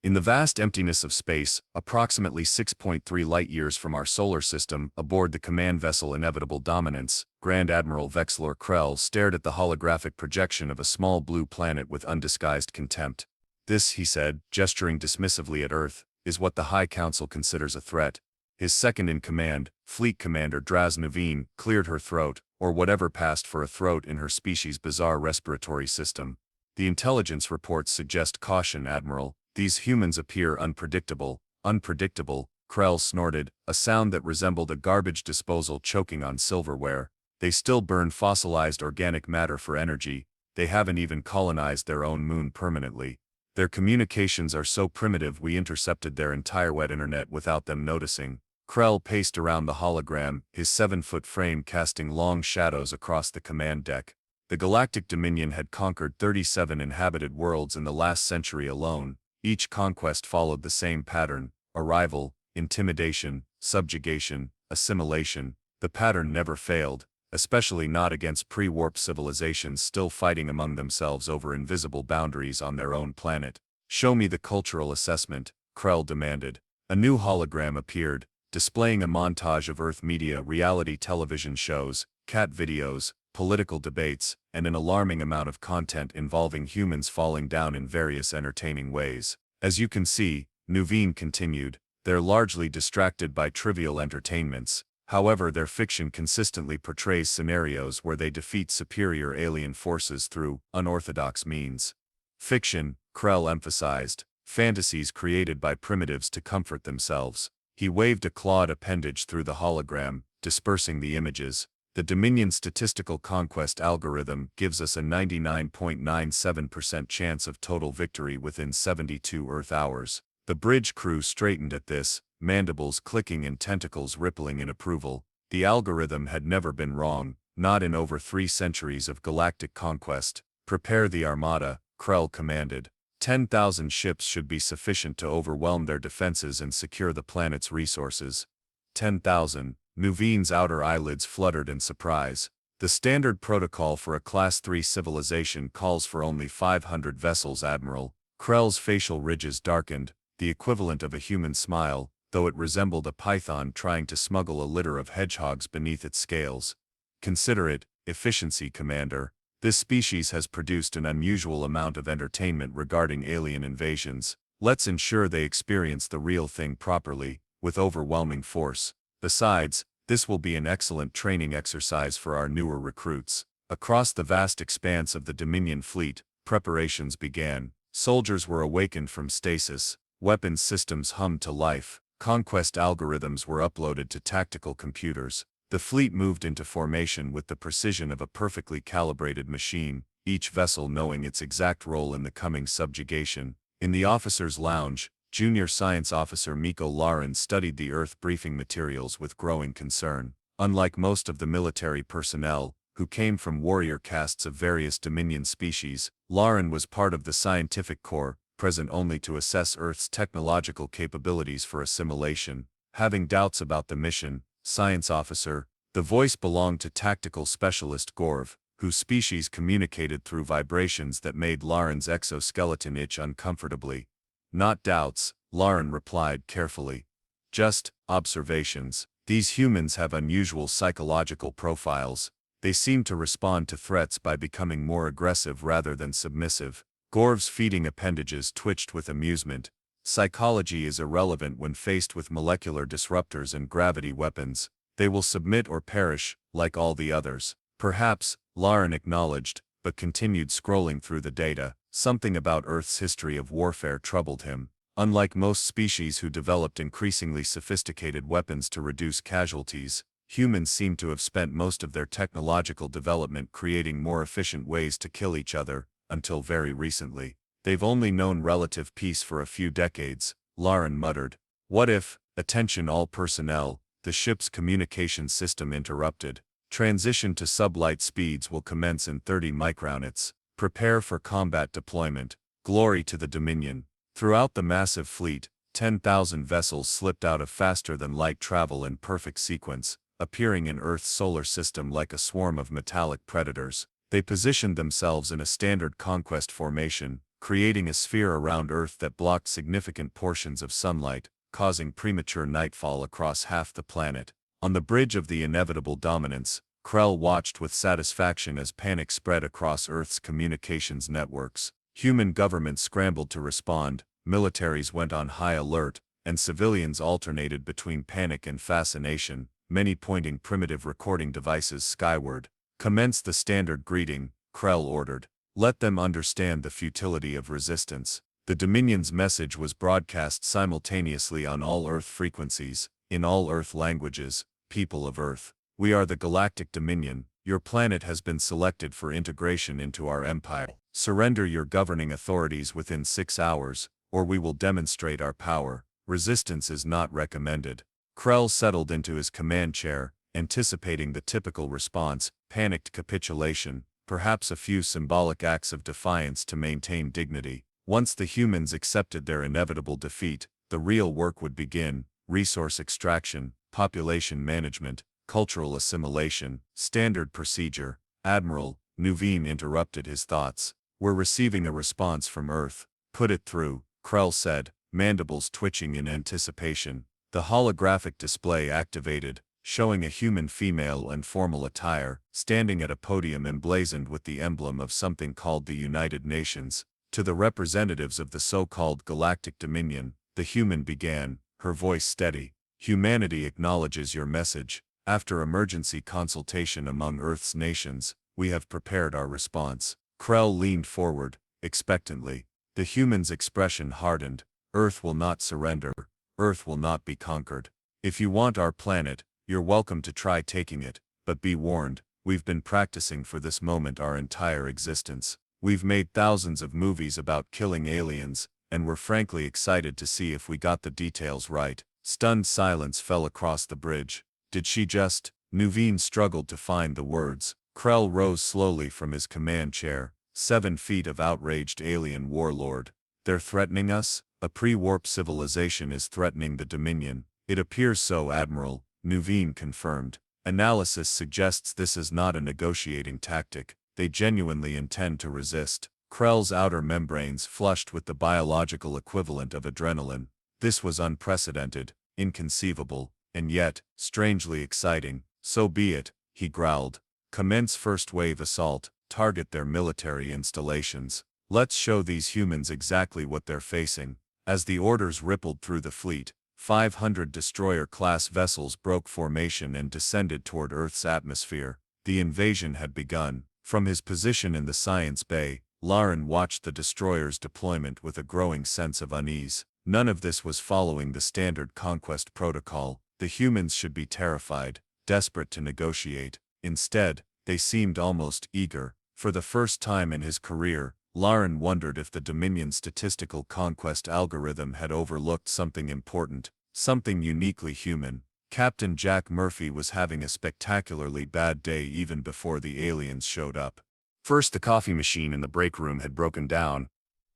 In the vast emptiness of space, approximately 6.3 light-years from our solar system, aboard the command vessel Inevitable Dominance, Grand Admiral Vexlor Krell stared at the holographic projection of a small blue planet with undisguised contempt. "This," he said, gesturing dismissively at Earth, "is what the High Council considers a threat." His second-in-command, Fleet Commander Draz Naveen, cleared her throat, or whatever passed for a throat in her species' bizarre respiratory system. "The intelligence reports suggest caution, Admiral. These humans appear unpredictable." "Unpredictable," Krell snorted, a sound that resembled a garbage disposal choking on silverware. "They still burn fossilized organic matter for energy. They haven't even colonized their own moon permanently. Their communications are so primitive we intercepted their entire wet internet without them noticing." Krell paced around the hologram, his 7-foot frame casting long shadows across the command deck. The Galactic Dominion had conquered 37 inhabited worlds in the last century alone. Each conquest followed the same pattern: arrival, intimidation, subjugation, assimilation. The pattern never failed, especially not against pre-warp civilizations still fighting among themselves over invisible boundaries on their own planet. "Show me the cultural assessment," Krell demanded. A new hologram appeared, displaying a montage of Earth media, reality television shows, cat videos, political debates, and an alarming amount of content involving humans falling down in various entertaining ways. "As you can see," Nuveen continued, "they're largely distracted by trivial entertainments. However, their fiction consistently portrays scenarios where they defeat superior alien forces through unorthodox means." "Fiction," Krell emphasized, "fantasies created by primitives to comfort themselves." He waved a clawed appendage through the hologram, dispersing the images. "The Dominion statistical conquest algorithm gives us a 99.97% chance of total victory within 72 Earth hours." The bridge crew straightened at this, mandibles clicking and tentacles rippling in approval. The algorithm had never been wrong, not in over 3 centuries of galactic conquest. "Prepare the armada," Krell commanded. 10,000 ships should be sufficient to overwhelm their defenses and secure the planet's resources. 10,000. Nuveen's outer eyelids fluttered in surprise. "The standard protocol for a Class 3 civilization calls for only 500 vessels, Admiral." Krell's facial ridges darkened, the equivalent of a human smile, though it resembled a python trying to smuggle a litter of hedgehogs beneath its scales. "Consider it efficiency, Commander. This species has produced an unusual amount of entertainment regarding alien invasions. Let's ensure they experience the real thing properly, with overwhelming force. Besides, this will be an excellent training exercise for our newer recruits." Across the vast expanse of the Dominion fleet, preparations began. Soldiers were awakened from stasis, weapons systems hummed to life, conquest algorithms were uploaded to tactical computers. The fleet moved into formation with the precision of a perfectly calibrated machine, each vessel knowing its exact role in the coming subjugation. In the officers' lounge, Junior Science Officer Miko Lauren studied the Earth briefing materials with growing concern. Unlike most of the military personnel, who came from warrior castes of various Dominion species, Lauren was part of the scientific corps, present only to assess Earth's technological capabilities for assimilation. "Having doubts about the mission, Science Officer?" The voice belonged to Tactical Specialist Gorv, whose species communicated through vibrations that made Lauren's exoskeleton itch uncomfortably. "Not doubts," Lauren replied carefully. "Just observations. These humans have unusual psychological profiles. They seem to respond to threats by becoming more aggressive rather than submissive." Gorv's feeding appendages twitched with amusement. "Psychology is irrelevant when faced with molecular disruptors and gravity weapons. They will submit or perish, like all the others." "Perhaps," Lauren acknowledged, but continued scrolling through the data. Something about Earth's history of warfare troubled him. Unlike most species who developed increasingly sophisticated weapons to reduce casualties, humans seem to have spent most of their technological development creating more efficient ways to kill each other, until very recently. "They've only known relative peace for a few decades," Lauren muttered. "What if—" "Attention all personnel," the ship's communication system interrupted. "Transition to sublight speeds will commence in 30 micronits. Prepare for combat deployment. Glory to the Dominion." Throughout the massive fleet, 10,000 vessels slipped out of faster-than-light travel in perfect sequence, appearing in Earth's solar system like a swarm of metallic predators. They positioned themselves in a standard conquest formation, creating a sphere around Earth that blocked significant portions of sunlight, causing premature nightfall across half the planet. On the bridge of the inevitable dominance, Krell watched with satisfaction as panic spread across Earth's communications networks. Human governments scrambled to respond, militaries went on high alert, and civilians alternated between panic and fascination, many pointing primitive recording devices skyward. "Commence the standard greeting," Krell ordered. "Let them understand the futility of resistance." The Dominion's message was broadcast simultaneously on all Earth frequencies, in all Earth languages. "People of Earth, we are the Galactic Dominion. Your planet has been selected for integration into our empire. Surrender your governing authorities within 6 hours, or we will demonstrate our power. Resistance is not recommended." Krell settled into his command chair, anticipating the typical response: panicked capitulation, perhaps a few symbolic acts of defiance to maintain dignity. Once the humans accepted their inevitable defeat, the real work would begin: resource extraction, population management, cultural assimilation, standard procedure. "Admiral," Nuveen interrupted his thoughts. "We're receiving a response from Earth." "Put it through," Krell said, mandibles twitching in anticipation. The holographic display activated, showing a human female in formal attire, standing at a podium emblazoned with the emblem of something called the United Nations. "To the representatives of the so-called Galactic Dominion," the human began, her voice steady. "Humanity acknowledges your message. After emergency consultation among Earth's nations, we have prepared our response." Krell leaned forward, expectantly. The human's expression hardened. "Earth will not surrender. Earth will not be conquered. If you want our planet, you're welcome to try taking it, but be warned, we've been practicing for this moment our entire existence. We've made thousands of movies about killing aliens, and we're frankly excited to see if we got the details right." Stunned silence fell across the bridge. "Did she just—" Nuveen struggled to find the words. Krell rose slowly from his command chair, 7 feet of outraged alien warlord. "They're threatening us? A pre-warp civilization is threatening the Dominion." "It appears so, Admiral," Nuveen confirmed. "Analysis suggests this is not a negotiating tactic. They genuinely intend to resist." Krell's outer membranes flushed with the biological equivalent of adrenaline. This was unprecedented, inconceivable, and yet, strangely exciting. "So be it," he growled. "Commence first wave assault, target their military installations. Let's show these humans exactly what they're facing." As the orders rippled through the fleet, 500 destroyer-class vessels broke formation and descended toward Earth's atmosphere. The invasion had begun. From his position in the science bay, Lauren watched the destroyers' deployment with a growing sense of unease. None of this was following the standard conquest protocol. The humans should be terrified, desperate to negotiate. Instead, they seemed almost eager. For the first time in his career, Lauren wondered if the Dominion statistical conquest algorithm had overlooked something important, something uniquely human. Captain Jack Murphy was having a spectacularly bad day even before the aliens showed up. First, the coffee machine in the break room had broken down,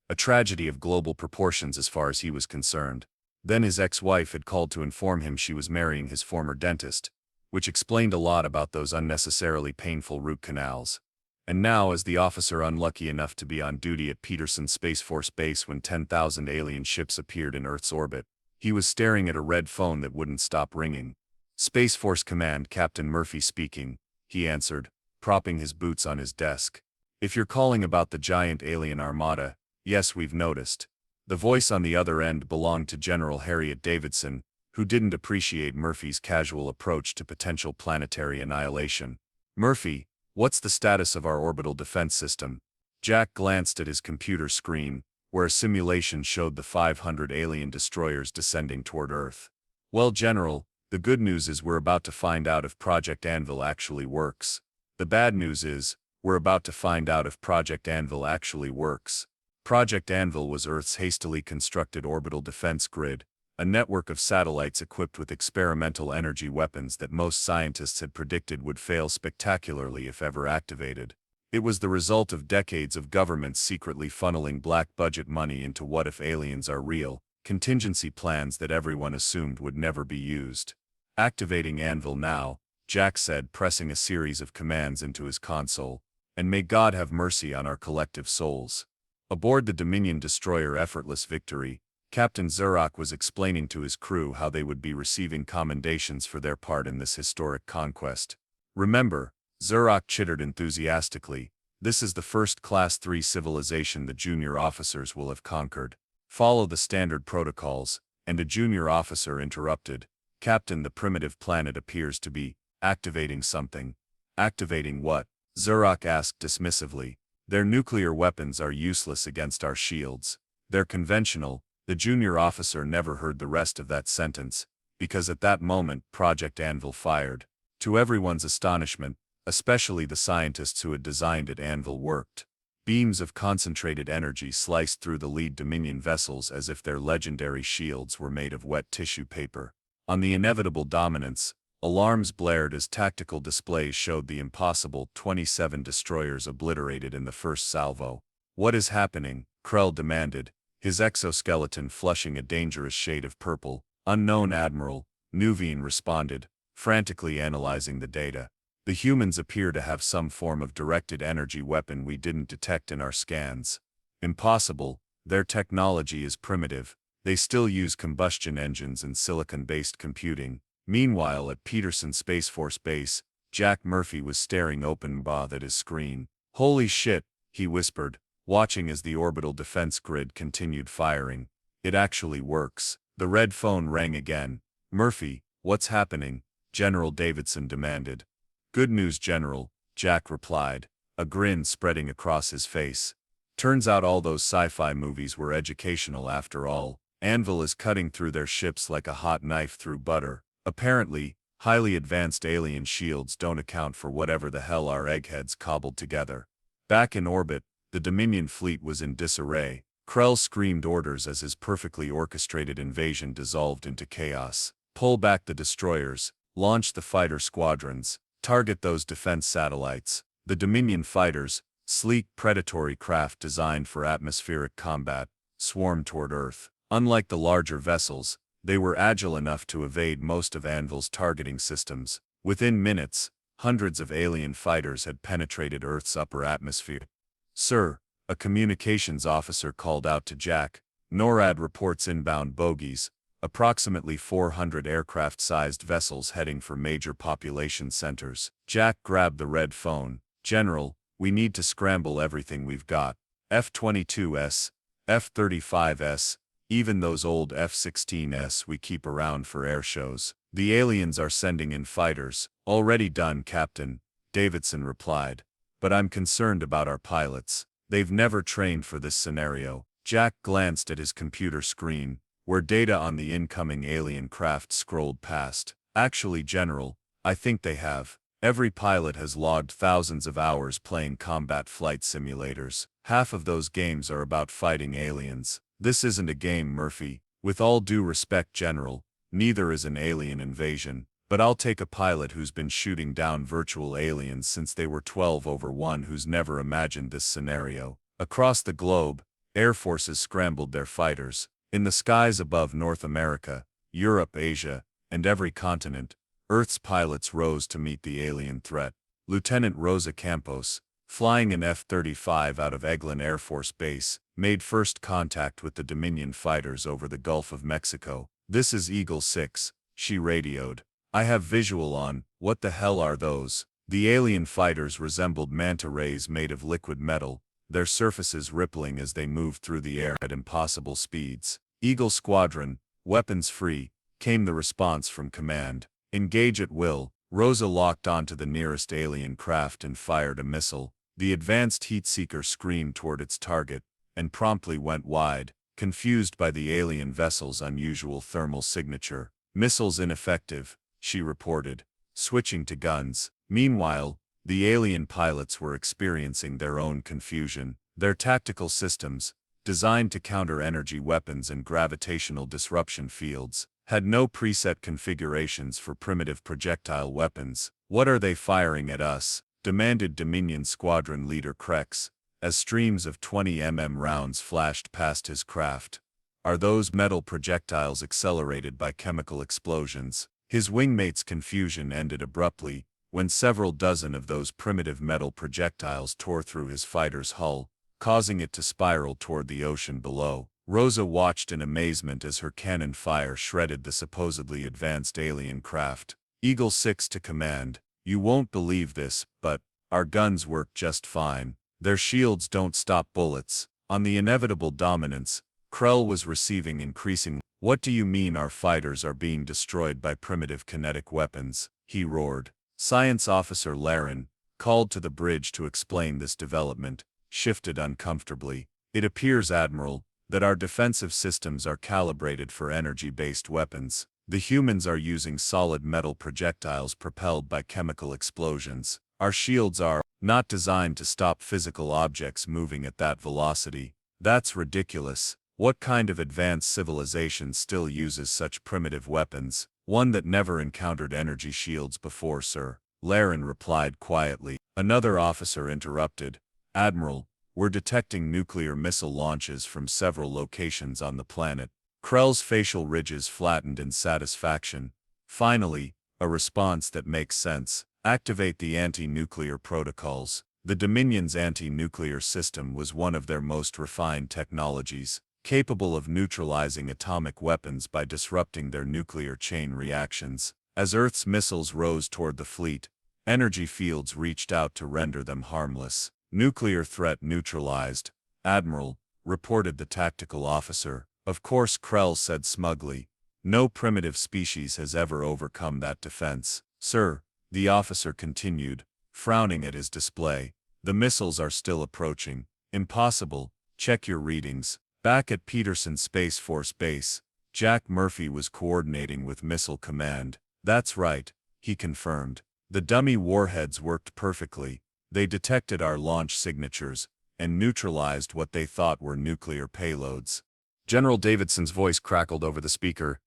a tragedy of global proportions as far as he was concerned. Then his ex-wife had called to inform him she was marrying his former dentist, which explained a lot about those unnecessarily painful root canals. And now, as the officer unlucky enough to be on duty at Peterson Space Force Base when 10,000 alien ships appeared in Earth's orbit, he was staring at a red phone that wouldn't stop ringing. "Space Force Command, Captain Murphy speaking," he answered, propping his boots on his desk. "If you're calling about the giant alien armada, yes, we've noticed." The voice on the other end belonged to General Harriet Davidson, who didn't appreciate Murphy's casual approach to potential planetary annihilation. "Murphy, what's the status of our orbital defense system?" Jack glanced at his computer screen, where a simulation showed the 500 alien destroyers descending toward Earth. "Well, General, the good news is we're about to find out if Project Anvil actually works. The bad news is, we're about to find out if Project Anvil actually works." Project Anvil was Earth's hastily constructed orbital defense grid, a network of satellites equipped with experimental energy weapons that most scientists had predicted would fail spectacularly if ever activated. It was the result of decades of governments secretly funneling black budget money into what if aliens are real, contingency plans that everyone assumed would never be used. "Activating Anvil now," Jack said, pressing a series of commands into his console. "And may God have mercy on our collective souls." Aboard the Dominion destroyer Effortless Victory, Captain Zurok was explaining to his crew how they would be receiving commendations for their part in this historic conquest. Remember, Zurok chittered enthusiastically, this is the first Class 3 civilization the junior officers will have conquered. Follow the standard protocols, and a junior officer interrupted. Captain, the primitive planet appears to be activating something. Activating what? Zurok asked dismissively. Their nuclear weapons are useless against our shields. They're conventional. The junior officer never heard the rest of that sentence, because at that moment Project Anvil fired. To everyone's astonishment, especially the scientists who had designed it, Anvil worked. Beams of concentrated energy sliced through the lead Dominion vessels as if their legendary shields were made of wet tissue paper. On the inevitable dominance, alarms blared as tactical displays showed the impossible 27 destroyers obliterated in the first salvo. What is happening? Krell demanded, his exoskeleton flushing a dangerous shade of purple. Unknown Admiral, Nuvian responded, frantically analyzing the data. The humans appear to have some form of directed energy weapon we didn't detect in our scans. Impossible, their technology is primitive. They still use combustion engines and silicon-based computing. Meanwhile, at Peterson Space Force Base, Jack Murphy was staring open-mouthed at his screen. Holy shit, he whispered, watching as the orbital defense grid continued firing. It actually works. The red phone rang again. Murphy, what's happening? General Davidson demanded. Good news, General, Jack replied, a grin spreading across his face. Turns out all those sci-fi movies were educational after all. Anvil is cutting through their ships like a hot knife through butter. Apparently, highly advanced alien shields don't account for whatever the hell our eggheads cobbled together. Back in orbit, the Dominion fleet was in disarray. Krell screamed orders as his perfectly orchestrated invasion dissolved into chaos. Pull back the destroyers, launch the fighter squadrons, target those defense satellites. The Dominion fighters, sleek predatory craft designed for atmospheric combat, swarmed toward Earth. Unlike the larger vessels, they were agile enough to evade most of Anvil's targeting systems. Within minutes, hundreds of alien fighters had penetrated Earth's upper atmosphere. Sir, a communications officer called out to Jack, NORAD reports inbound bogies, approximately 400 aircraft-sized vessels heading for major population centers. Jack grabbed the red phone. General, we need to scramble everything we've got. F-22s, F-35s, even those old F-16s we keep around for air shows. The aliens are sending in fighters. Already done, Captain, Davidson replied. But I'm concerned about our pilots. They've never trained for this scenario. Jack glanced at his computer screen, where data on the incoming alien craft scrolled past. Actually, General, I think they have. Every pilot has logged thousands of hours playing combat flight simulators. Half of those games are about fighting aliens. This isn't a game, Murphy. With all due respect, General, neither is an alien invasion. But I'll take a pilot who's been shooting down virtual aliens since they were 12 over one who's never imagined this scenario. Across the globe, air forces scrambled their fighters. In the skies above North America, Europe, Asia, and every continent, Earth's pilots rose to meet the alien threat. Lieutenant Rosa Campos, flying an F-35 out of Eglin Air Force Base, made first contact with the Dominion fighters over the Gulf of Mexico. This is Eagle 6, she radioed. I have visual on. What the hell are those? The alien fighters resembled manta rays made of liquid metal, their surfaces rippling as they moved through the air at impossible speeds. Eagle Squadron, weapons free, came the response from command. Engage at will. Rosa locked onto the nearest alien craft and fired a missile. The advanced heat seeker screamed toward its target, and promptly went wide, confused by the alien vessel's unusual thermal signature. Missiles ineffective, she reported, switching to guns. Meanwhile, the alien pilots were experiencing their own confusion. Their tactical systems, designed to counter energy weapons and gravitational disruption fields, had no preset configurations for primitive projectile weapons. What are they firing at us? Demanded Dominion Squadron Leader Krex, as streams of 20 rounds flashed past his craft. Are those metal projectiles accelerated by chemical explosions? His wingmate's confusion ended abruptly, when several dozen of those primitive metal projectiles tore through his fighter's hull, causing it to spiral toward the ocean below. Rosa watched in amazement as her cannon fire shredded the supposedly advanced alien craft. Eagle 6 to command, "You won't believe this, but our guns work just fine. Their shields don't stop bullets." On the inevitable dominance, Krell was receiving increasing. "What do you mean our fighters are being destroyed by primitive kinetic weapons?" he roared. Science Officer Laren, called to the bridge to explain this development, shifted uncomfortably. "It appears, Admiral, that our defensive systems are calibrated for energy-based weapons. The humans are using solid metal projectiles propelled by chemical explosions. Our shields are not designed to stop physical objects moving at that velocity." "That's ridiculous. What kind of advanced civilization still uses such primitive weapons?" "One that never encountered energy shields before, sir," Laren replied quietly. Another officer interrupted. "Admiral, we're detecting nuclear missile launches from several locations on the planet." Krell's facial ridges flattened in satisfaction. "Finally, a response that makes sense. Activate the anti-nuclear protocols." The Dominion's anti-nuclear system was one of their most refined technologies, capable of neutralizing atomic weapons by disrupting their nuclear chain reactions. As Earth's missiles rose toward the fleet, energy fields reached out to render them harmless. "Nuclear threat neutralized, Admiral," reported the tactical officer. "Of course," Krell said smugly. "No primitive species has ever overcome that defense." "Sir," the officer continued, frowning at his display, "the missiles are still approaching." "Impossible. Check your readings." Back at Peterson Space Force Base, Jack Murphy was coordinating with Missile Command. "That's right," he confirmed. "The dummy warheads worked perfectly. They detected our launch signatures and neutralized what they thought were nuclear payloads." General Davidson's voice crackled over the speaker.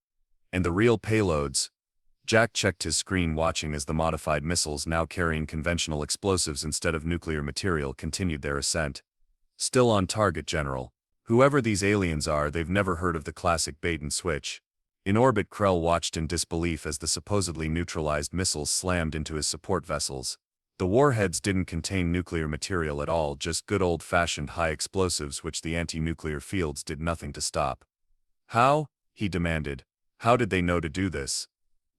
"And the real payloads?" Jack checked his screen, watching as the modified missiles, now carrying conventional explosives instead of nuclear material, continued their ascent. "Still on target, General. Whoever these aliens are, they've never heard of the classic bait and switch." In orbit, Krell watched in disbelief as the supposedly neutralized missiles slammed into his support vessels. The warheads didn't contain nuclear material at all, just good old-fashioned high explosives which the anti-nuclear fields did nothing to stop. "How?" he demanded. "How did they know to do this?"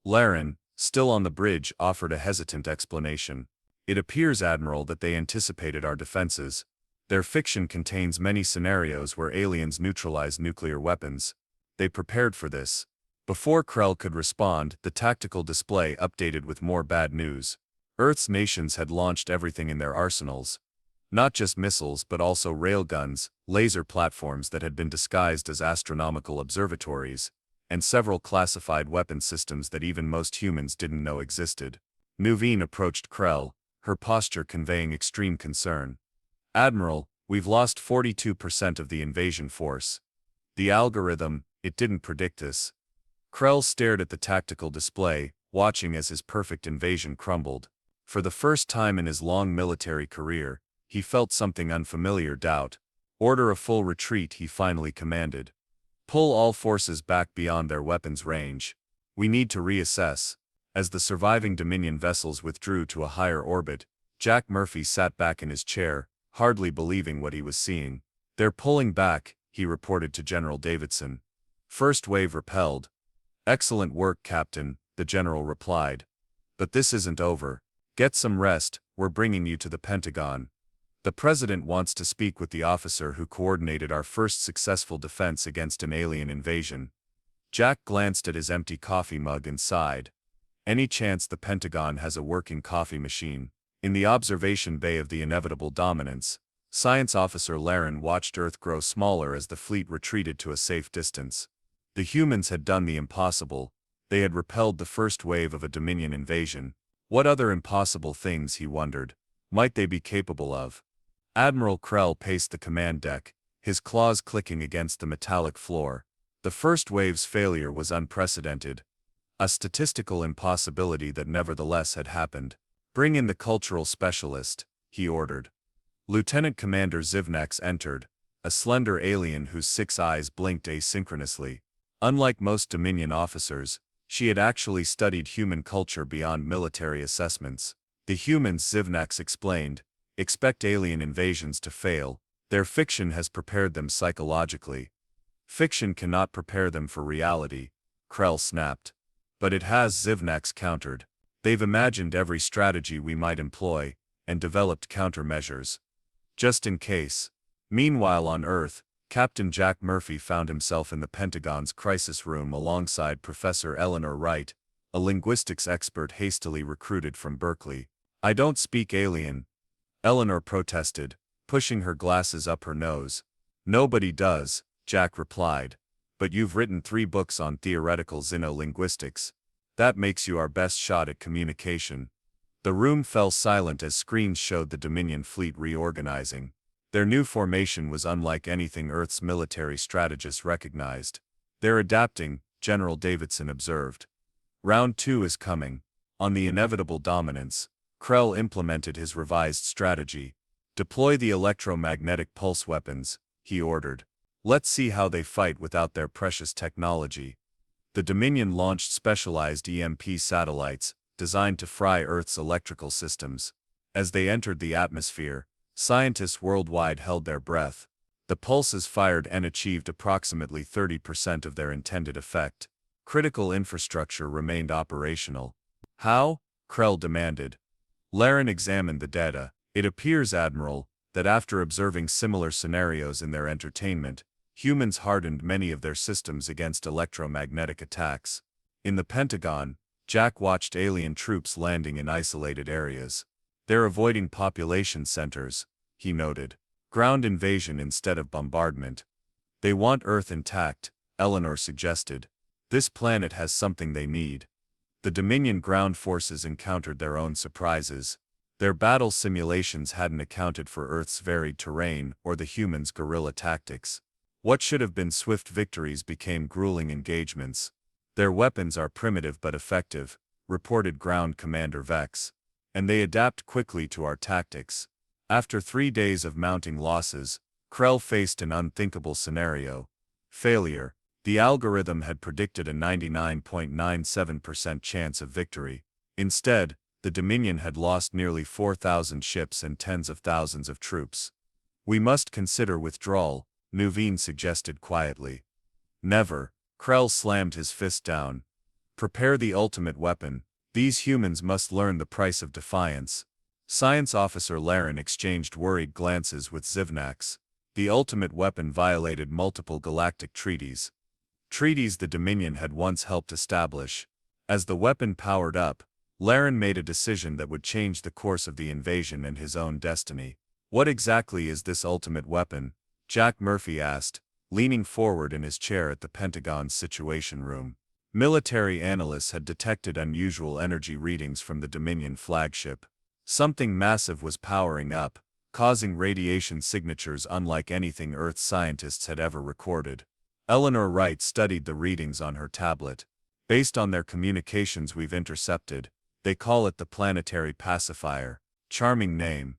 Laren, still on the bridge, offered a hesitant explanation. "It appears, Admiral, that they anticipated our defenses. Their fiction contains many scenarios where aliens neutralize nuclear weapons. They prepared for this." Before Krell could respond, the tactical display updated with more bad news. Earth's nations had launched everything in their arsenals. Not just missiles, but also railguns, laser platforms that had been disguised as astronomical observatories, and several classified weapon systems that even most humans didn't know existed. Nuveen approached Krell, her posture conveying extreme concern. "Admiral, we've lost 42% of the invasion force. The algorithm, it didn't predict this." Krell stared at the tactical display, watching as his perfect invasion crumbled. For the first time in his long military career, he felt something unfamiliar: doubt. "Order a full retreat," he finally commanded. "Pull all forces back beyond their weapons range. We need to reassess." As the surviving Dominion vessels withdrew to a higher orbit, Jack Murphy sat back in his chair, hardly believing what he was seeing. "They're pulling back," he reported to General Davidson. "First wave repelled." "Excellent work, Captain," the general replied. "But this isn't over. Get some rest, we're bringing you to the Pentagon. The President wants to speak with the officer who coordinated our first successful defense against an alien invasion." Jack glanced at his empty coffee mug and sighed. Any chance the Pentagon has a working coffee machine? In the observation bay of the inevitable dominance, Science Officer Laren watched Earth grow smaller as the fleet retreated to a safe distance. The humans had done the impossible. They had repelled the first wave of a Dominion invasion. What other impossible things, he wondered, might they be capable of? Admiral Krell paced the command deck, his claws clicking against the metallic floor. The first wave's failure was unprecedented. A statistical impossibility that nevertheless had happened. "Bring in the cultural specialist," he ordered. Lieutenant Commander Zivnax entered, a slender alien whose 6 eyes blinked asynchronously. Unlike most Dominion officers, she had actually studied human culture beyond military assessments. "The humans," Zivnax explained, "expect alien invasions to fail, Their fiction has prepared them psychologically. Fiction cannot prepare them for reality, Krell snapped. But it has, Zivnax countered. They've imagined every strategy we might employ, and developed countermeasures. Just in case. Meanwhile on Earth, Captain Jack Murphy found himself in the Pentagon's crisis room alongside Professor Eleanor Wright, a linguistics expert hastily recruited from Berkeley. "I don't speak alien," Eleanor protested, pushing her glasses up her nose. "Nobody does," Jack replied. "But you've written 3 books on theoretical xenolinguistics. That makes you our best shot at communication." The room fell silent as screens showed the Dominion fleet reorganizing. Their new formation was unlike anything Earth's military strategists recognized. "They're adapting," General Davidson observed. "Round 2 is coming." On the inevitable dominance, Krell implemented his revised strategy. "Deploy the electromagnetic pulse weapons," he ordered. "Let's see how they fight without their precious technology." The Dominion launched specialized EMP satellites, designed to fry Earth's electrical systems. As they entered the atmosphere, scientists worldwide held their breath. The pulses fired and achieved approximately 30% of their intended effect. Critical infrastructure remained operational. "How?" Krell demanded. Laren examined the data. "It appears, Admiral, that after observing similar scenarios in their entertainment, humans hardened many of their systems against electromagnetic attacks." In the Pentagon, Jack watched alien troops landing in isolated areas. "They're avoiding population centers," he noted. "Ground invasion instead of bombardment." "They want Earth intact," Eleanor suggested. "This planet has something they need." The Dominion ground forces encountered their own surprises. Their battle simulations hadn't accounted for Earth's varied terrain or the humans' guerrilla tactics. What should have been swift victories became grueling engagements. "Their weapons are primitive but effective," reported Ground Commander Vex. "And they adapt quickly to our tactics." After 3 days of mounting losses, Krell faced an unthinkable scenario. Failure. The algorithm had predicted a 99.97% chance of victory. Instead, the Dominion had lost nearly 4,000 ships and tens of thousands of troops. "We must consider withdrawal," Nuveen suggested quietly. "Never." Krell slammed his fist down. "Prepare the ultimate weapon. These humans must learn the price of defiance." Science Officer Laren exchanged worried glances with Zivnax. The ultimate weapon violated multiple galactic treaties. Treaties the Dominion had once helped establish. As the weapon powered up, Laren made a decision that would change the course of the invasion and his own destiny. "What exactly is this ultimate weapon?" Jack Murphy asked, leaning forward in his chair at the Pentagon's Situation Room. Military analysts had detected unusual energy readings from the Dominion flagship. Something massive was powering up, causing radiation signatures unlike anything Earth scientists had ever recorded. Eleanor Wright studied the readings on her tablet. "Based on their communications we've intercepted, they call it the planetary pacifier." "Charming name."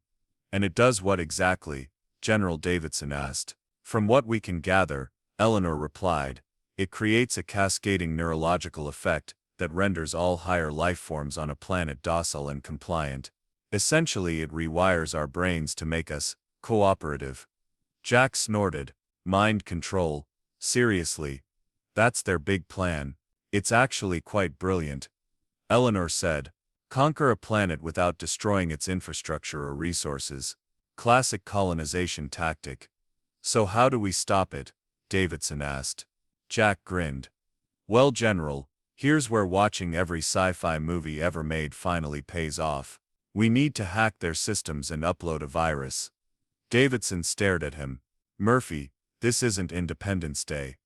"And it does what exactly?" General Davidson asked. "From what we can gather," Eleanor replied, "it creates a cascading neurological effect that renders all higher life forms on a planet docile and compliant. Essentially it rewires our brains to make us cooperative." Jack snorted. "Mind control? Seriously? That's their big plan." "It's actually quite brilliant," Eleanor said. "Conquer a planet without destroying its infrastructure or resources. Classic colonization tactic." "So how do we stop it?" Davidson asked. Jack grinned. "Well, General, here's where watching every sci-fi movie ever made finally pays off. We need to hack their systems and upload a virus." Davidson stared at him. "Murphy, this isn't Independence Day."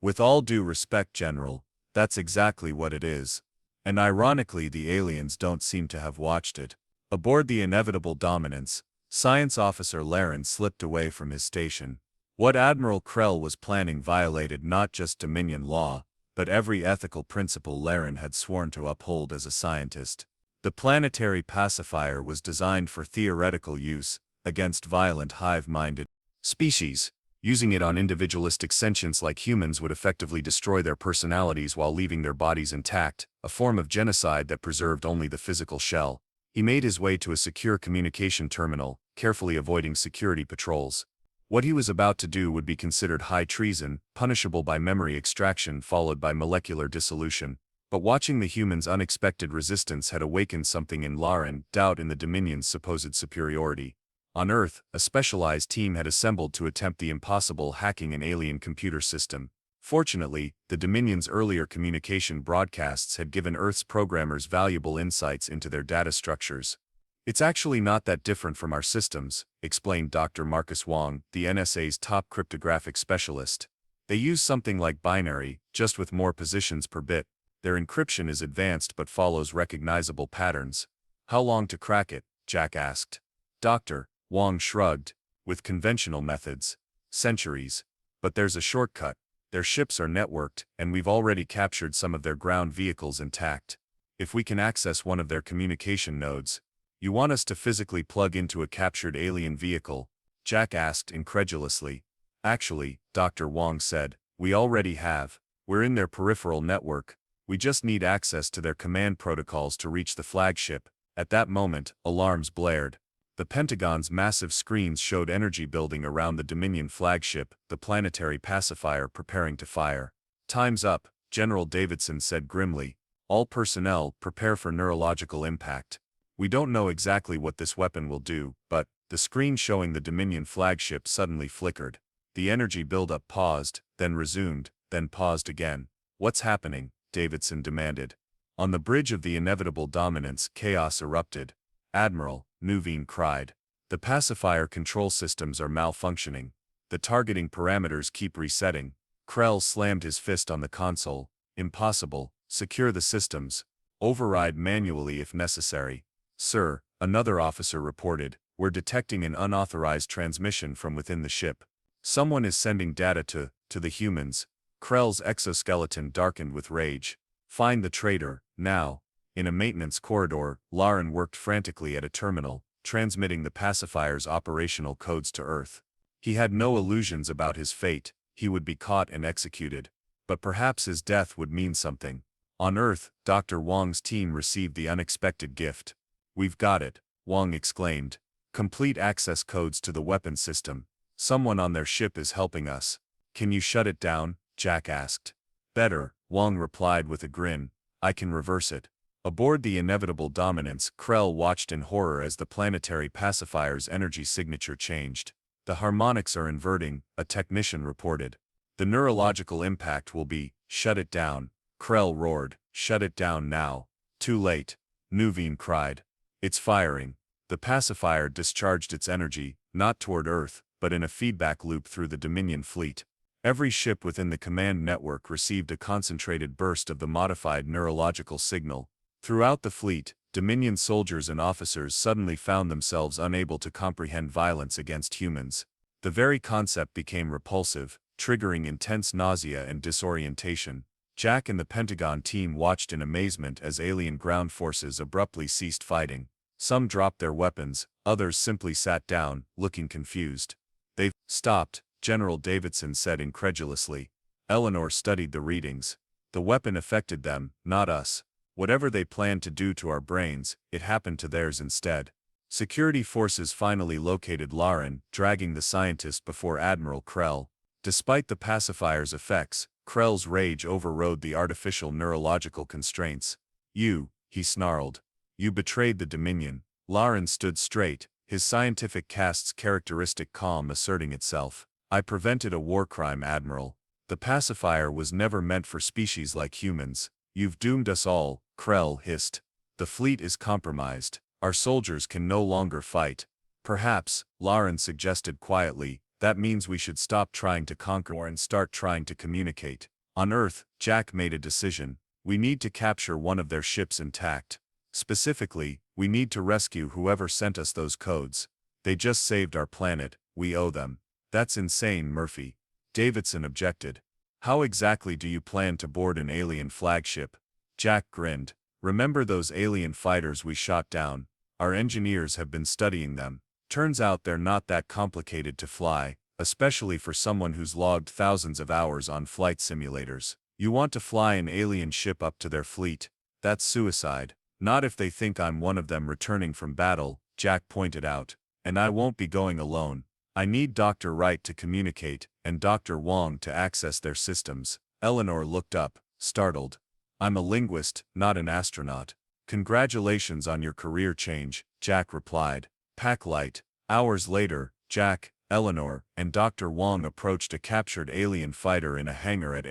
"With all due respect, General, that's exactly what it is. And ironically the aliens don't seem to have watched it." Aboard the inevitable dominance, Science Officer Laren slipped away from his station. What Admiral Krell was planning violated not just Dominion law, but every ethical principle Laren had sworn to uphold as a scientist. The planetary pacifier was designed for theoretical use against violent hive-minded species. Using it on individualistic sentients like humans would effectively destroy their personalities while leaving their bodies intact, a form of genocide that preserved only the physical shell. He made his way to a secure communication terminal, carefully avoiding security patrols. What he was about to do would be considered high treason, punishable by memory extraction followed by molecular dissolution. But watching the humans' unexpected resistance had awakened something in Lauren, doubt in the Dominion's supposed superiority. On Earth, a specialized team had assembled to attempt the impossible, hacking an alien computer system. Fortunately, the Dominion's earlier communication broadcasts had given Earth's programmers valuable insights into their data structures. "It's actually not that different from our systems," explained Dr. Marcus Wong, the NSA's top cryptographic specialist. "They use something like binary, just with more positions per bit. Their encryption is advanced but follows recognizable patterns." "How long to crack it?" Jack asked. Dr. Wong shrugged. "With conventional methods, centuries. But there's a shortcut. Their ships are networked, and we've already captured some of their ground vehicles intact. If we can access one of their communication nodes." "You want us to physically plug into a captured alien vehicle?" Jack asked incredulously. "Actually," Dr. Wong said, "we already have. We're in their peripheral network. We just need access to their command protocols to reach the flagship." At that moment, alarms blared. The Pentagon's massive screens showed energy building around the Dominion flagship, the planetary pacifier preparing to fire. "Time's up," General Davidson said grimly. "All personnel, prepare for neurological impact. We don't know exactly what this weapon will do, but..." The screen showing the Dominion flagship suddenly flickered. The energy buildup paused, then resumed, then paused again. "What's happening?" Davidson demanded. On the bridge of the inevitable dominance, chaos erupted. "Admiral," Nuveen cried. "The pacifier control systems are malfunctioning. The targeting parameters keep resetting." Krell slammed his fist on the console. "Impossible. Secure the systems. Override manually if necessary." "Sir," another officer reported, "we're detecting an unauthorized transmission from within the ship. Someone is sending data to the humans." Krell's exoskeleton darkened with rage. "Find the traitor, now." In a maintenance corridor, Lauren worked frantically at a terminal, transmitting the pacifier's operational codes to Earth. He had no illusions about his fate. He would be caught and executed. But perhaps his death would mean something. On Earth, Dr. Wong's team received the unexpected gift. "We've got it," Wong exclaimed. "Complete access codes to the weapon system. Someone on their ship is helping us." "Can you shut it down?" Jack asked. "Better," Wong replied with a grin. "I can reverse it." Aboard the inevitable dominance, Krell watched in horror as the planetary pacifier's energy signature changed. "The harmonics are inverting," a technician reported. "The neurological impact will be..." "Shut it down," Krell roared. "Shut it down now." "Too late," Nuveen cried. "It's firing." The pacifier discharged its energy, not toward Earth, but in a feedback loop through the Dominion fleet. Every ship within the command network received a concentrated burst of the modified neurological signal. Throughout the fleet, Dominion soldiers and officers suddenly found themselves unable to comprehend violence against humans. The very concept became repulsive, triggering intense nausea and disorientation. Jack and the Pentagon team watched in amazement as alien ground forces abruptly ceased fighting. Some dropped their weapons, others simply sat down, looking confused. "They've stopped," General Davidson said incredulously. Eleanor studied the readings. "The weapon affected them, not us. Whatever they planned to do to our brains, it happened to theirs instead." Security forces finally located Lauren, dragging the scientist before Admiral Krell. Despite the pacifier's effects, Krell's rage overrode the artificial neurological constraints. He snarled. "You betrayed the Dominion." Lauren stood straight, his scientific cast's characteristic calm asserting itself. "I prevented a war crime, Admiral. The pacifier was never meant for species like humans. You've doomed us all," Krell hissed. "The fleet is compromised. Our soldiers can no longer fight." "Perhaps," Lauren suggested quietly, "that means we should stop trying to conquer and start trying to communicate." On Earth, Jack made a decision. "We need to capture one of their ships intact. Specifically, we need to rescue whoever sent us those codes. They just saved our planet, we owe them." "That's insane, Murphy," Davidson objected. "How exactly do you plan to board an alien flagship?" Jack grinned. "Remember those alien fighters we shot down? Our engineers have been studying them. Turns out they're not that complicated to fly, especially for someone who's logged thousands of hours on flight simulators. You want to fly an alien ship up to their fleet? That's suicide." "Not if they think I'm one of them returning from battle," Jack pointed out. "And I won't be going alone. I need Dr. Wright to communicate, and Dr. Wong to access their systems. Eleanor looked up, startled. I'm a linguist, not an astronaut. Congratulations on your career change, Jack replied. Pack light. Hours later, Jack, Eleanor, and Dr. Wong approached a captured alien fighter in a hangar at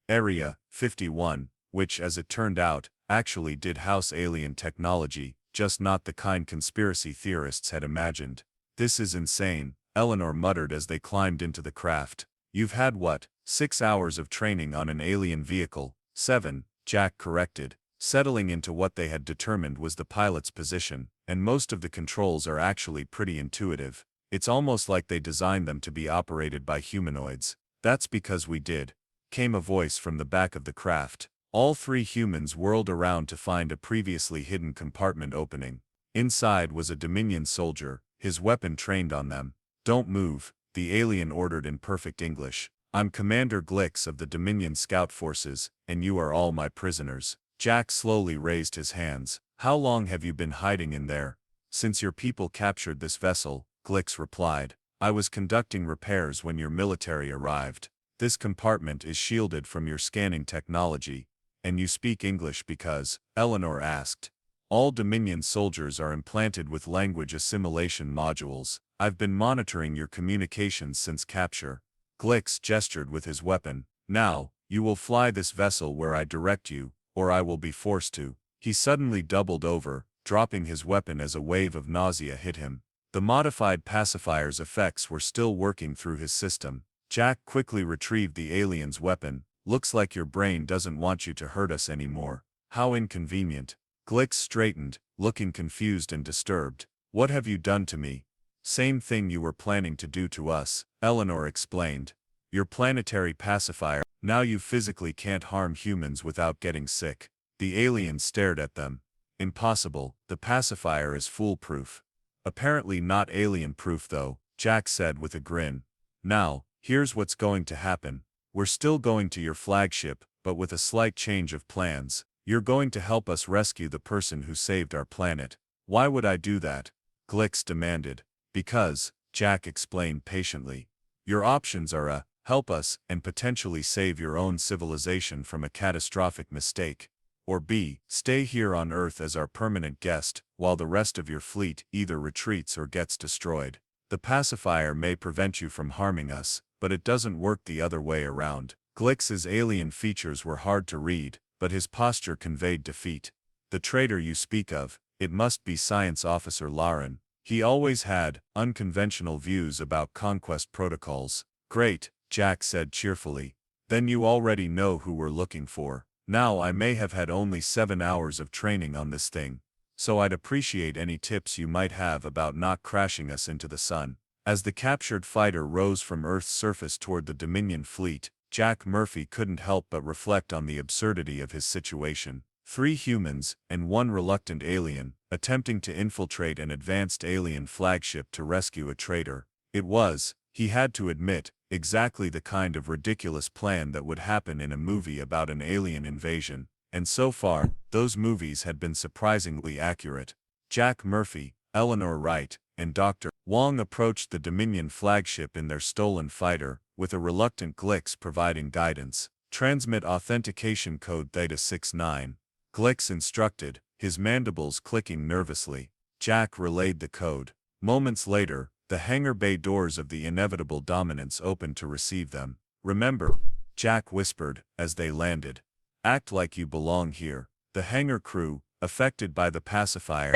Area 51, which, as it turned out, actually did house alien technology, just not the kind conspiracy theorists had imagined. This is insane, Eleanor muttered as they climbed into the craft. You've had what, 6 hours of training on an alien vehicle? 7, Jack corrected. Settling into what they had determined was the pilot's position, and most of the controls are actually pretty intuitive. It's almost like they designed them to be operated by humanoids. That's because we did, came a voice from the back of the craft. All 3 humans whirled around to find a previously hidden compartment opening. Inside was a Dominion soldier, his weapon trained on them. Don't move, the alien ordered in perfect English. I'm Commander Glix of the Dominion Scout Forces, and you are all my prisoners. Jack slowly raised his hands. How long have you been hiding in there? Since your people captured this vessel, Glix replied. I was conducting repairs when your military arrived. This compartment is shielded from your scanning technology. And you speak English because, Eleanor asked. All Dominion soldiers are implanted with language assimilation modules. I've been monitoring your communications since capture. Glix gestured with his weapon. Now, you will fly this vessel where I direct you, or I will be forced to. He suddenly doubled over, dropping his weapon as a wave of nausea hit him. The modified pacifier's effects were still working through his system. Jack quickly retrieved the alien's weapon. Looks like your brain doesn't want you to hurt us anymore. How inconvenient. Glix straightened, looking confused and disturbed. What have you done to me? Same thing you were planning to do to us, Eleanor explained. Your planetary pacifier. Now you physically can't harm humans without getting sick. The alien stared at them. Impossible, the pacifier is foolproof. Apparently not alien-proof though, Jack said with a grin. Now, here's what's going to happen. We're still going to your flagship, but with a slight change of plans. You're going to help us rescue the person who saved our planet. Why would I do that? Glix demanded. Because, Jack explained patiently. Your options are A. Help us and potentially save your own civilization from a catastrophic mistake. Or B. Stay here on Earth as our permanent guest, while the rest of your fleet either retreats or gets destroyed. The pacifier may prevent you from harming us, but it doesn't work the other way around. Glix's alien features were hard to read, but his posture conveyed defeat. The traitor you speak of, it must be Science Officer Lauren. He always had unconventional views about conquest protocols. Great, Jack said cheerfully. Then you already know who we're looking for. Now I may have had only 7 hours of training on this thing, so I'd appreciate any tips you might have about not crashing us into the sun. As the captured fighter rose from Earth's surface toward the Dominion fleet, Jack Murphy couldn't help but reflect on the absurdity of his situation. 3 humans, and 1 reluctant alien, attempting to infiltrate an advanced alien flagship to rescue a traitor. It was, he had to admit, exactly the kind of ridiculous plan that would happen in a movie about an alien invasion, and so far, those movies had been surprisingly accurate. Jack Murphy, Eleanor Wright, and Dr. Wong approached the Dominion flagship in their stolen fighter, with a reluctant Glix providing guidance. Transmit authentication code Theta-69. Glix instructed, his mandibles clicking nervously. Jack relayed the code. Moments later, the hangar bay doors of the inevitable Dominance opened to receive them. Remember, Jack whispered, as they landed. Act like you belong here. The hangar crew, affected by the pacifier,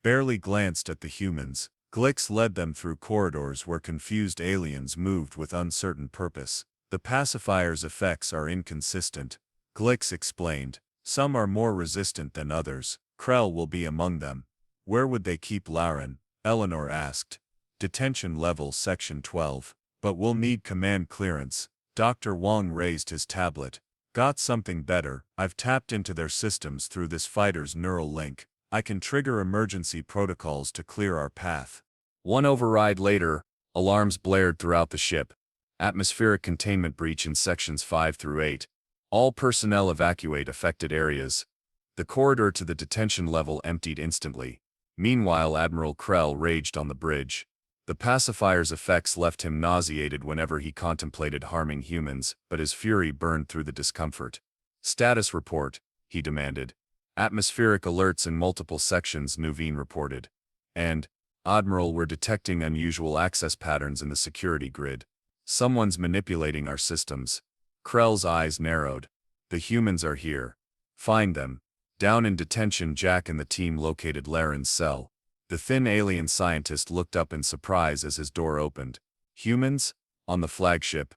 barely glanced at the humans. Glix led them through corridors where confused aliens moved with uncertain purpose. The pacifier's effects are inconsistent, Glix explained. Some are more resistant than others. Krell will be among them. Where would they keep Lauren? Eleanor asked. Detention level section 12. But we'll need command clearance. Dr. Wong raised his tablet. Got something better. I've tapped into their systems through this fighter's neural link. I can trigger emergency protocols to clear our path. One override later, alarms blared throughout the ship. Atmospheric containment breach in sections 5 through 8. All personnel evacuate affected areas. The corridor to the detention level emptied instantly. Meanwhile, Admiral Krell raged on the bridge. The pacifier's effects left him nauseated whenever he contemplated harming humans, but his fury burned through the discomfort. "Status report," he demanded. "Atmospheric alerts in multiple sections," Nuveen reported. "And, Admiral, we're detecting unusual access patterns in the security grid. Someone's manipulating our systems." Krell's eyes narrowed. "The humans are here. Find them." Down in detention, Jack and the team located Laren's cell. The thin alien scientist looked up in surprise as his door opened. "Humans? On the flagship?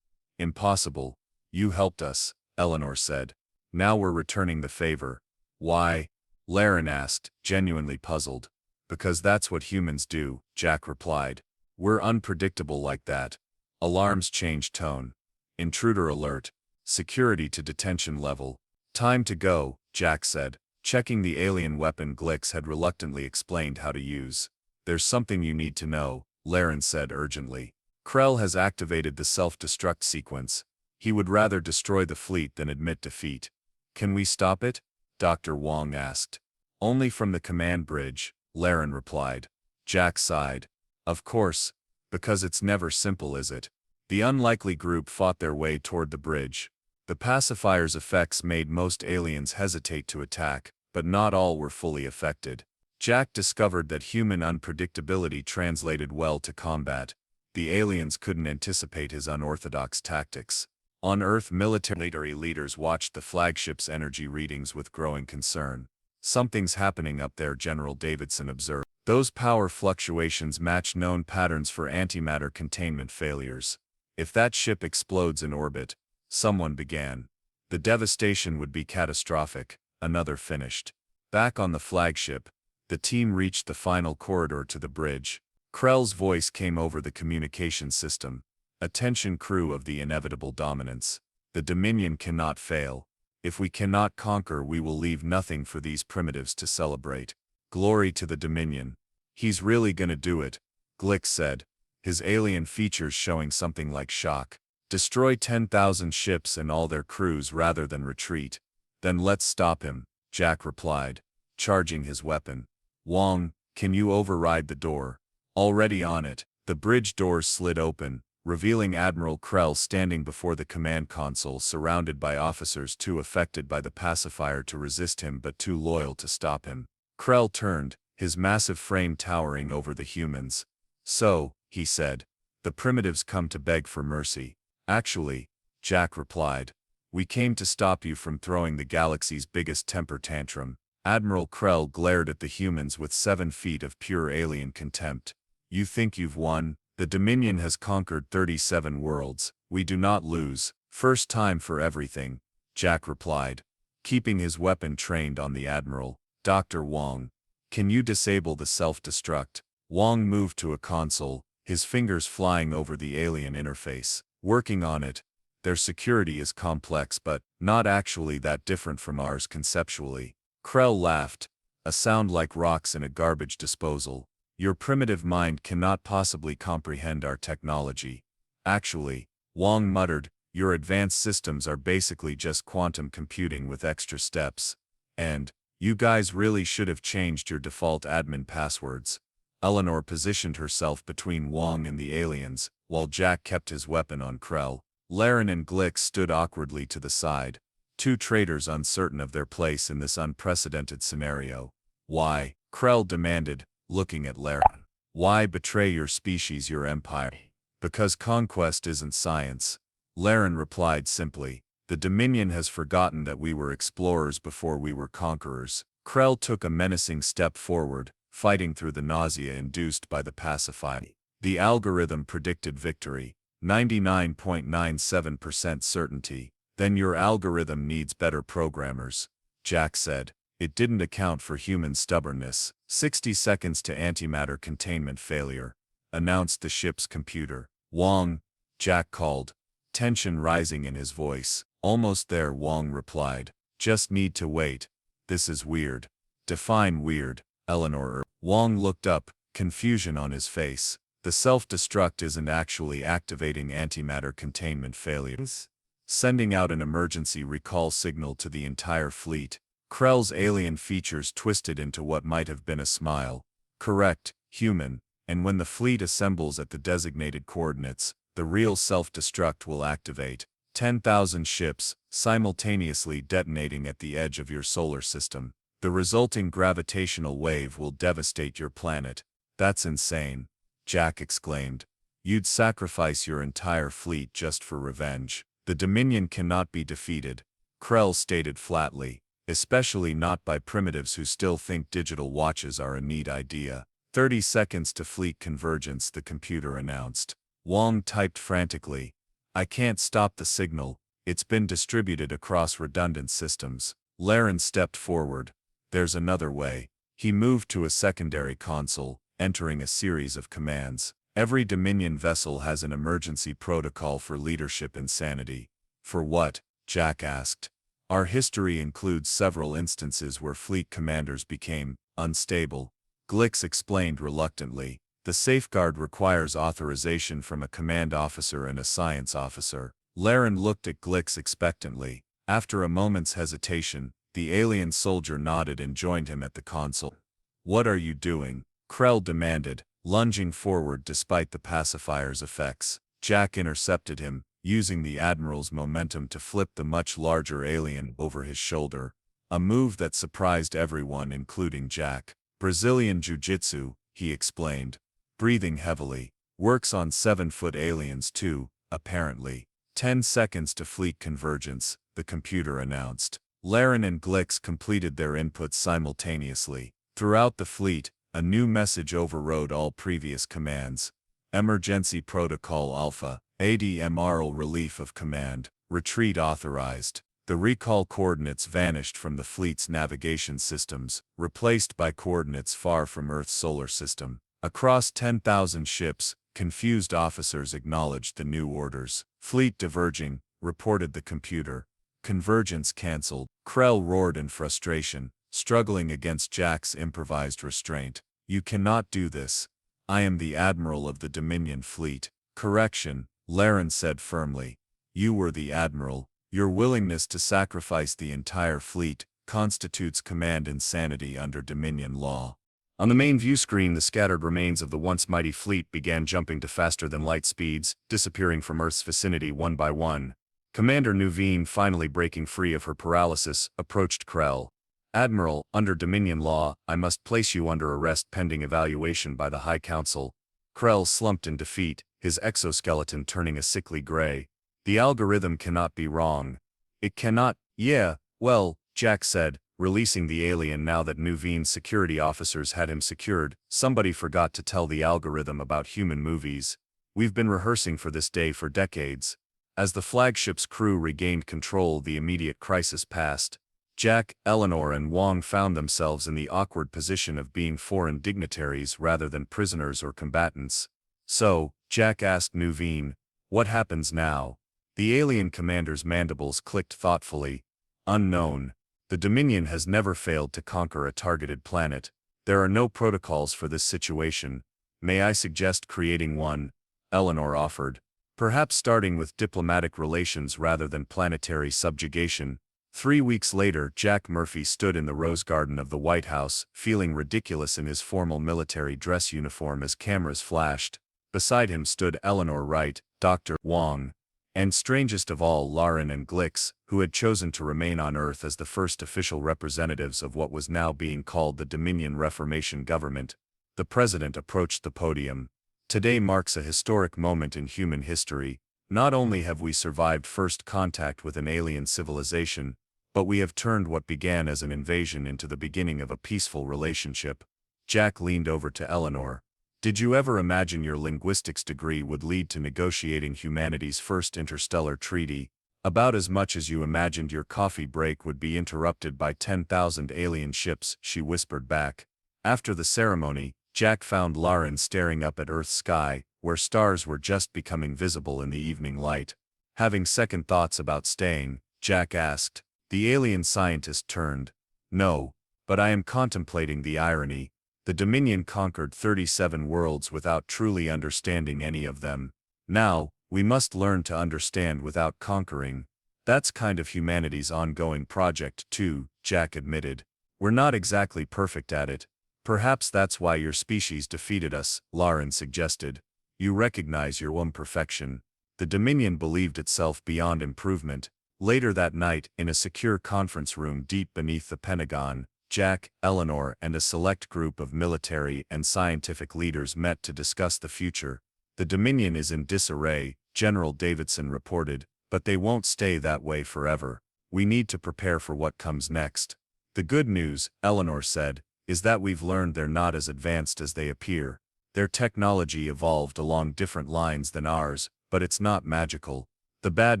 Impossible. You helped us," Eleanor said. "Now we're returning the favor." "Why?" Laren asked, genuinely puzzled. "Because that's what humans do," Jack replied. "We're unpredictable like that." Alarms changed tone. "Intruder alert. Security to detention level." "Time to go," Jack said, checking the alien weapon Glix had reluctantly explained how to use. "There's something you need to know," Laren said urgently. "Krell has activated the self-destruct sequence. He would rather destroy the fleet than admit defeat." "Can we stop it?" Dr. Wong asked. "Only from the command bridge," Laren replied. Jack sighed. "Of course, because it's never simple, is it?" The unlikely group fought their way toward the bridge. The pacifier's effects made most aliens hesitate to attack, but not all were fully affected. Jack discovered that human unpredictability translated well to combat. The aliens couldn't anticipate his unorthodox tactics. On Earth, military leaders watched the flagship's energy readings with growing concern. "Something's happening up there," General Davidson observed. "Those power fluctuations match known patterns for antimatter containment failures. If that ship explodes in orbit," someone began, "the devastation would be catastrophic," another finished. Back on the flagship, the team reached the final corridor to the bridge. Krell's voice came over the communication system. "Attention, crew of the inevitable dominance. The Dominion cannot fail. If we cannot conquer, we will leave nothing for these primitives to celebrate. Glory to the Dominion." "He's really gonna do it," Glick said, his alien features showing something like shock. "Destroy 10,000 ships and all their crews rather than retreat." "Then let's stop him," Jack replied, charging his weapon. "Wong, can you override the door?" "Already on it." The bridge doors slid open, revealing Admiral Krell standing before the command console, surrounded by officers too affected by the pacifier to resist him but too loyal to stop him. Krell turned, his massive frame towering over the humans. "So," he said, "the primitives come to beg for mercy." "Actually," Jack replied, "we came to stop you from throwing the galaxy's biggest temper tantrum." Admiral Krell glared at the humans with 7 feet of pure alien contempt. "You think you've won? The Dominion has conquered 37 worlds. We do not lose. First time for everything," Jack replied, keeping his weapon trained on the Admiral. "Dr. Wong, can you disable the self-destruct?" Wong moved to a console, his fingers flying over the alien interface. "Working on it. Their security is complex but not actually that different from ours conceptually." Krell laughed, a sound like rocks in a garbage disposal. "Your primitive mind cannot possibly comprehend our technology." "Actually," Wong muttered, "your advanced systems are basically just quantum computing with extra steps. And, you guys really should have changed your default admin passwords." Eleanor positioned herself between Wong and the aliens, while Jack kept his weapon on Krell. Laren and Glick stood awkwardly to the side, 2 traitors uncertain of their place in this unprecedented scenario. "Why?" Krell demanded, looking at Laren. "Why betray your species, your empire?" "Because conquest isn't science," Laren replied simply. "The Dominion has forgotten that we were explorers before we were conquerors." Krell took a menacing step forward, fighting through the nausea induced by the pacifier. "The algorithm predicted victory. 99.97% certainty. Then your algorithm needs better programmers," Jack said. "It didn't account for human stubbornness." 60 seconds to antimatter containment failure," announced the ship's computer. "Wong," Jack called, tension rising in his voice. "Almost there," Wong replied. "Just need to wait. This is weird." "Define weird, Eleanor." Wong looked up, confusion on his face. "The self-destruct isn't actually activating antimatter containment failures. Sending out an emergency recall signal to the entire fleet." Krell's alien features twisted into what might have been a smile. "Correct, human, and when the fleet assembles at the designated coordinates, the real self-destruct will activate. 10,000 ships, simultaneously detonating at the edge of your solar system. The resulting gravitational wave will devastate your planet. That's insane, Jack exclaimed. You'd sacrifice your entire fleet just for revenge. The Dominion cannot be defeated, Krell stated flatly, especially not by primitives who still think digital watches are a neat idea. 30 seconds to fleet convergence, the computer announced. Wong typed frantically. I can't stop the signal, it's been distributed across redundant systems. Laren stepped forward. There's another way. He moved to a secondary console, entering a series of commands. Every Dominion vessel has an emergency protocol for leadership insanity. For what? Jack asked. Our history includes several instances where fleet commanders became unstable. Glix explained reluctantly. The safeguard requires authorization from a command officer and a science officer. Laren looked at Glix expectantly. After a moment's hesitation, the alien soldier nodded and joined him at the console. What are you doing? Krell demanded, lunging forward despite the pacifier's effects. Jack intercepted him, using the Admiral's momentum to flip the much larger alien over his shoulder, a move that surprised everyone including Jack. Brazilian Jiu-Jitsu, he explained, breathing heavily. Works on 7-foot aliens too, apparently. 10 seconds to fleet convergence, the computer announced. Laren and Glix completed their inputs simultaneously. Throughout the fleet, a new message overrode all previous commands. Emergency Protocol Alpha, ADMRL relief of command, retreat authorized. The recall coordinates vanished from the fleet's navigation systems, replaced by coordinates far from Earth's solar system. Across 10,000 ships, confused officers acknowledged the new orders. Fleet diverging, reported the computer. Convergence cancelled. Krell roared in frustration, struggling against Jack's improvised restraint. You cannot do this. I am the Admiral of the Dominion fleet. Correction, Laren said firmly. You were the Admiral. Your willingness to sacrifice the entire fleet constitutes command insanity under Dominion law. On the main view screen, the scattered remains of the once mighty fleet began jumping to faster-than-light speeds, disappearing from Earth's vicinity one by one. Commander Nuveen, finally breaking free of her paralysis, approached Krell. Admiral, under Dominion law, I must place you under arrest pending evaluation by the High Council. Krell slumped in defeat, his exoskeleton turning a sickly gray. The algorithm cannot be wrong. It cannot, yeah, well, Jack said, releasing the alien now that Nuveen's security officers had him secured. Somebody forgot to tell the algorithm about human movies. We've been rehearsing for this day for decades. As the flagship's crew regained control, the immediate crisis passed. Jack, Eleanor and Wong found themselves in the awkward position of being foreign dignitaries rather than prisoners or combatants. So, Jack asked Nuveen, what happens now? The alien commander's mandibles clicked thoughtfully. Unknown. The Dominion has never failed to conquer a targeted planet. There are no protocols for this situation. May I suggest creating one? Eleanor offered. Perhaps starting with diplomatic relations rather than planetary subjugation. 3 weeks later, Jack Murphy stood in the rose garden of the White House, feeling ridiculous in his formal military dress uniform as cameras flashed. Beside him stood Eleanor Wright, Dr. Wong, and strangest of all, Laren and Glix, who had chosen to remain on Earth as the first official representatives of what was now being called the Dominion Reformation Government. The president approached the podium. Today marks a historic moment in human history. Not only have we survived first contact with an alien civilization, but we have turned what began as an invasion into the beginning of a peaceful relationship. Jack leaned over to Eleanor. Did you ever imagine your linguistics degree would lead to negotiating humanity's first interstellar treaty? About as much as you imagined your coffee break would be interrupted by 10,000 alien ships, she whispered back. After the ceremony, Jack found Laren staring up at Earth's sky, where stars were just becoming visible in the evening light. Having second thoughts about staying, Jack asked. The alien scientist turned. No, but I am contemplating the irony. The Dominion conquered 37 worlds without truly understanding any of them. Now, we must learn to understand without conquering. That's kind of humanity's ongoing project too, Jack admitted. We're not exactly perfect at it, Perhaps that's why your species defeated us, Lauren suggested. You recognize your imperfection. The Dominion believed itself beyond improvement. Later that night, in a secure conference room deep beneath the Pentagon, Jack, Eleanor, and a select group of military and scientific leaders met to discuss the future. The Dominion is in disarray, General Davidson reported, but they won't stay that way forever. We need to prepare for what comes next. The good news, Eleanor said, is that we've learned they're not as advanced as they appear. Their technology evolved along different lines than ours, but it's not magical. The bad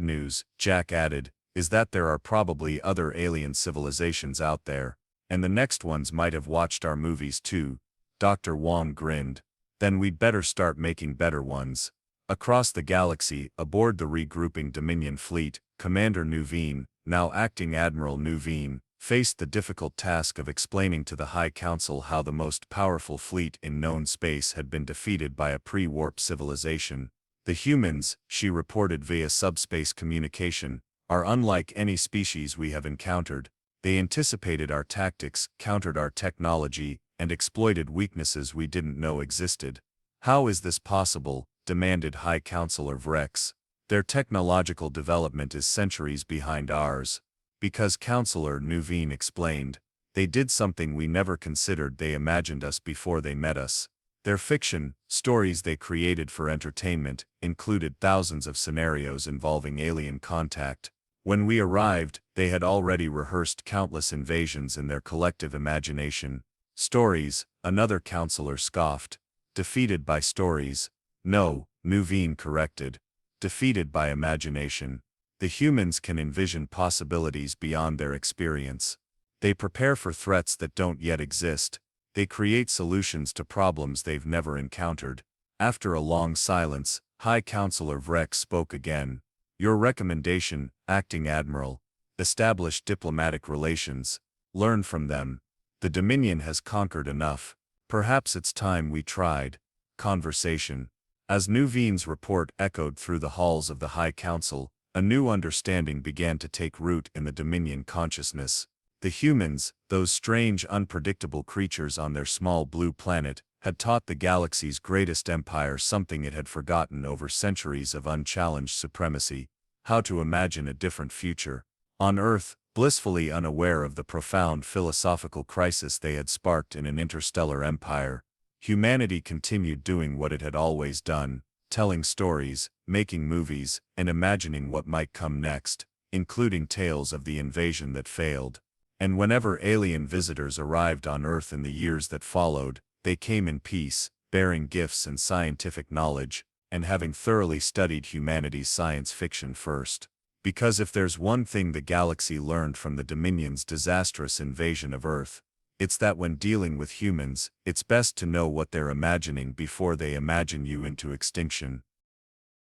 news, Jack added, is that there are probably other alien civilizations out there, and the next ones might have watched our movies too. Dr. Wong grinned. Then we'd better start making better ones. Across the galaxy, aboard the regrouping Dominion fleet, Commander Nuveen, now Acting Admiral Nuveen, faced the difficult task of explaining to the High Council how the most powerful fleet in known space had been defeated by a pre-warp civilization. The humans, she reported via subspace communication, are unlike any species we have encountered. They anticipated our tactics, countered our technology, and exploited weaknesses we didn't know existed. How is this possible? Demanded High Counselor Vrex. Their technological development is centuries behind ours. Because Counselor Nuveen explained, they did something we never considered. They imagined us before they met us. Their fiction, stories they created for entertainment, included thousands of scenarios involving alien contact. When we arrived, they had already rehearsed countless invasions in their collective imagination. Stories, another counselor scoffed. Defeated by stories. No, Nuveen corrected. Defeated by imagination. The humans can envision possibilities beyond their experience. They prepare for threats that don't yet exist. They create solutions to problems they've never encountered. After a long silence, High Counselor Vrex spoke again. Your recommendation, Acting Admiral. Establish diplomatic relations. Learn from them. The Dominion has conquered enough. Perhaps it's time we tried. Conversation. As Nuveen's report echoed through the halls of the High Council, a new understanding began to take root in the Dominion consciousness. The humans, those strange unpredictable creatures on their small blue planet, had taught the galaxy's greatest empire something it had forgotten over centuries of unchallenged supremacy: how to imagine a different future. On Earth, blissfully unaware of the profound philosophical crisis they had sparked in an interstellar empire, humanity continued doing what it had always done: telling stories, making movies, and imagining what might come next, including tales of the invasion that failed. And whenever alien visitors arrived on Earth in the years that followed, they came in peace, bearing gifts and scientific knowledge, and having thoroughly studied humanity's science fiction first. Because if there's one thing the galaxy learned from the Dominion's disastrous invasion of Earth, it's that when dealing with humans, it's best to know what they're imagining before they imagine you into extinction.